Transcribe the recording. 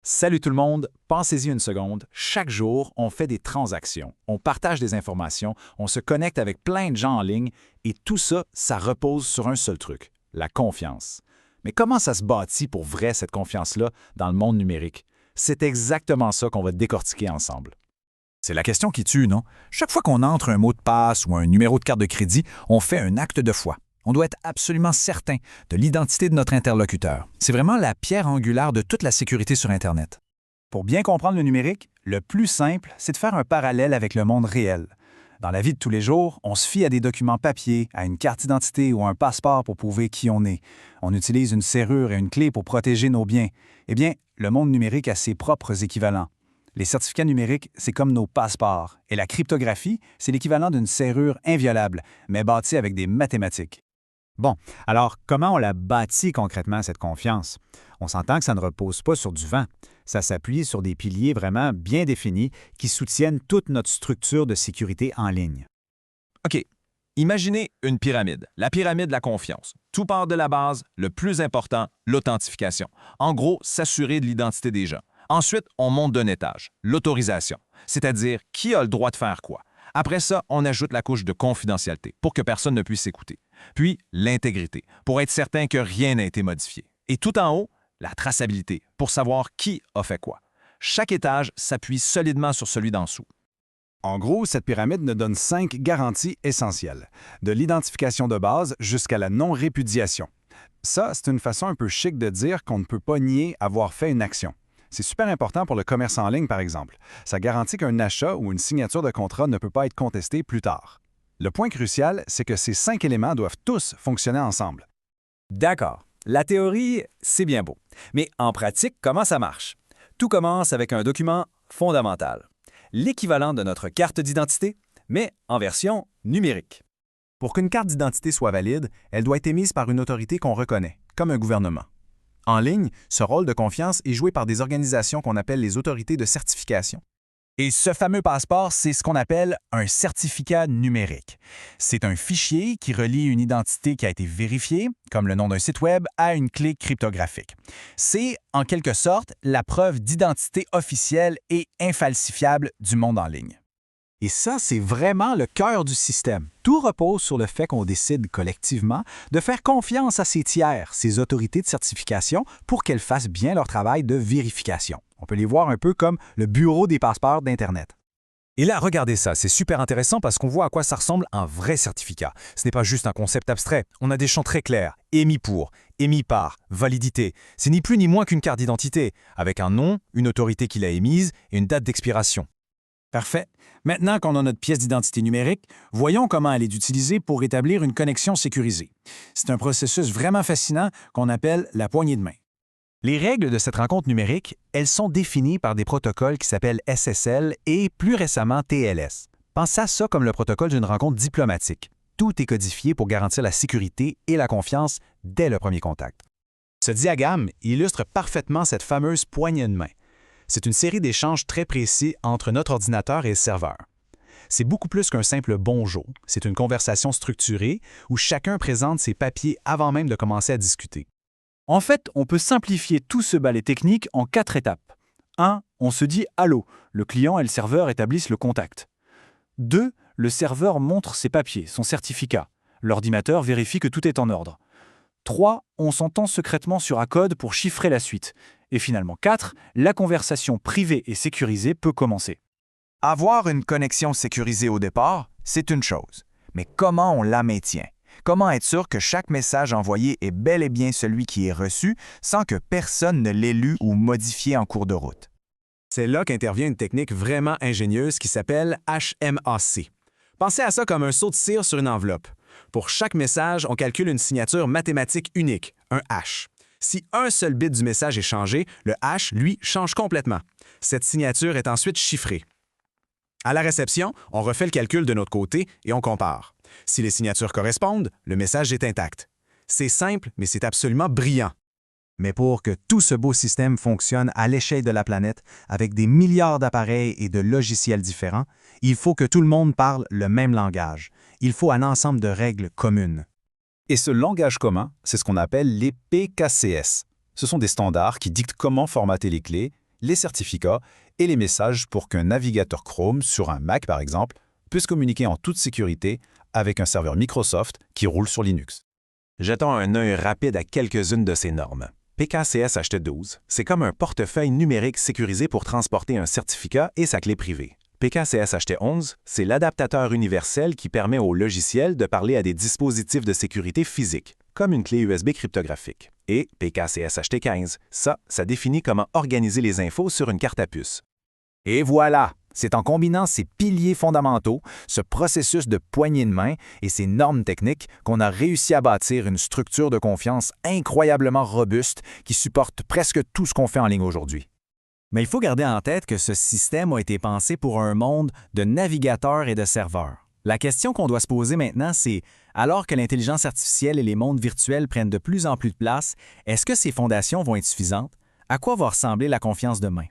Salut tout le monde, pensez-y une seconde. Chaque jour, on fait des transactions, on partage des informations, on se connecte avec plein de gens en ligne et tout ça, ça repose sur un seul truc, la confiance. Mais comment ça se bâtit pour vrai cette confiance-là dans le monde numérique? C'est exactement ça qu'on va décortiquer ensemble. C'est la question qui tue, non? Chaque fois qu'on entre un mot de passe ou un numéro de carte de crédit, on fait un acte de foi. On doit être absolument certain de l'identité de notre interlocuteur. C'est vraiment la pierre angulaire de toute la sécurité sur Internet. Pour bien comprendre le numérique, le plus simple, c'est de faire un parallèle avec le monde réel. Dans la vie de tous les jours, on se fie à des documents papier, à une carte d'identité ou un passeport pour prouver qui on est. On utilise une serrure et une clé pour protéger nos biens. Eh bien, le monde numérique a ses propres équivalents. Les certificats numériques, c'est comme nos passeports. Et la cryptographie, c'est l'équivalent d'une serrure inviolable, mais bâtie avec des mathématiques. Bon, alors comment on la bâtit concrètement, cette confiance? On s'entend que ça ne repose pas sur du vent. Ça s'appuie sur des piliers vraiment bien définis qui soutiennent toute notre structure de sécurité en ligne. OK. Imaginez une pyramide, la pyramide de la confiance. Tout part de la base, le plus important, l'authentification. En gros, s'assurer de l'identité des gens. Ensuite, on monte d'un étage, l'autorisation, c'est-à-dire qui a le droit de faire quoi. Après ça, on ajoute la couche de confidentialité pour que personne ne puisse s'écouter. Puis, l'intégrité, pour être certain que rien n'a été modifié. Et tout en haut, la traçabilité, pour savoir qui a fait quoi. Chaque étage s'appuie solidement sur celui d'en dessous. En gros, cette pyramide nous donne 5 garanties essentielles, de l'identification de base jusqu'à la non-répudiation. Ça, c'est une façon un peu chic de dire qu'on ne peut pas nier avoir fait une action. C'est super important pour le commerce en ligne, par exemple. Ça garantit qu'un achat ou une signature de contrat ne peut pas être contesté plus tard. Le point crucial, c'est que ces 5 éléments doivent tous fonctionner ensemble. D'accord. La théorie, c'est bien beau. Mais en pratique, comment ça marche? Tout commence avec un document fondamental. L'équivalent de notre carte d'identité, mais en version numérique. Pour qu'une carte d'identité soit valide, elle doit être émise par une autorité qu'on reconnaît, comme un gouvernement. En ligne, ce rôle de confiance est joué par des organisations qu'on appelle les autorités de certification. Et ce fameux passeport, c'est ce qu'on appelle un certificat numérique. C'est un fichier qui relie une identité qui a été vérifiée, comme le nom d'un site Web, à une clé cryptographique. C'est, en quelque sorte, la preuve d'identité officielle et infalsifiable du monde en ligne. Et ça, c'est vraiment le cœur du système. Tout repose sur le fait qu'on décide collectivement de faire confiance à ces tiers, ces autorités de certification, pour qu'elles fassent bien leur travail de vérification. On peut les voir un peu comme le bureau des passeports d'Internet. Et là, regardez ça, c'est super intéressant parce qu'on voit à quoi ça ressemble un vrai certificat. Ce n'est pas juste un concept abstrait, on a des champs très clairs, émis pour, émis par, validité. C'est ni plus ni moins qu'une carte d'identité, avec un nom, une autorité qui l'a émise et une date d'expiration. Parfait. Maintenant qu'on a notre pièce d'identité numérique, voyons comment elle est utilisée pour établir une connexion sécurisée. C'est un processus vraiment fascinant qu'on appelle la poignée de main. Les règles de cette rencontre numérique, elles sont définies par des protocoles qui s'appellent SSL et plus récemment TLS. Pensez à ça comme le protocole d'une rencontre diplomatique. Tout est codifié pour garantir la sécurité et la confiance dès le premier contact. Ce diagramme illustre parfaitement cette fameuse poignée de main. C'est une série d'échanges très précis entre notre ordinateur et le serveur. C'est beaucoup plus qu'un simple bonjour. C'est une conversation structurée où chacun présente ses papiers avant même de commencer à discuter. En fait, on peut simplifier tout ce balai technique en 4 étapes. 1. On se dit « Allô ». Le client et le serveur établissent le contact. 2. Le serveur montre ses papiers, son certificat. L'ordinateur vérifie que tout est en ordre. 3. On s'entend secrètement sur un code pour chiffrer la suite. Et finalement 4. La conversation privée et sécurisée peut commencer. Avoir une connexion sécurisée au départ, c'est une chose. Mais comment on la maintient? Comment être sûr que chaque message envoyé est bel et bien celui qui est reçu sans que personne ne l'ait lu ou modifié en cours de route? C'est là qu'intervient une technique vraiment ingénieuse qui s'appelle HMAC. Pensez à ça comme un saut de cire sur une enveloppe. Pour chaque message, on calcule une signature mathématique unique, un hash. Si un seul bit du message est changé, le hash, lui, change complètement. Cette signature est ensuite chiffrée. À la réception, on refait le calcul de notre côté et on compare. Si les signatures correspondent, le message est intact. C'est simple, mais c'est absolument brillant. Mais pour que tout ce beau système fonctionne à l'échelle de la planète, avec des milliards d'appareils et de logiciels différents, il faut que tout le monde parle le même langage. Il faut un ensemble de règles communes. Et ce langage commun, c'est ce qu'on appelle les PKCS. Ce sont des standards qui dictent comment formater les clés les certificats et les messages pour qu'un navigateur Chrome sur un Mac, par exemple, puisse communiquer en toute sécurité avec un serveur Microsoft qui roule sur Linux. Jetons un œil rapide à quelques-unes de ces normes. PKCS HT12, c'est comme un portefeuille numérique sécurisé pour transporter un certificat et sa clé privée. PKCS HT11, c'est l'adaptateur universel qui permet au logiciel de parler à des dispositifs de sécurité physiques, comme une clé USB cryptographique. Et PKCS HT15, ça définit comment organiser les infos sur une carte à puce. Et voilà! C'est en combinant ces piliers fondamentaux, ce processus de poignée de main et ces normes techniques qu'on a réussi à bâtir une structure de confiance incroyablement robuste qui supporte presque tout ce qu'on fait en ligne aujourd'hui. Mais il faut garder en tête que ce système a été pensé pour un monde de navigateurs et de serveurs. La question qu'on doit se poser maintenant, c'est, alors que l'intelligence artificielle et les mondes virtuels prennent de plus en plus de place, est-ce que ces fondations vont être suffisantes? À quoi va ressembler la confiance demain?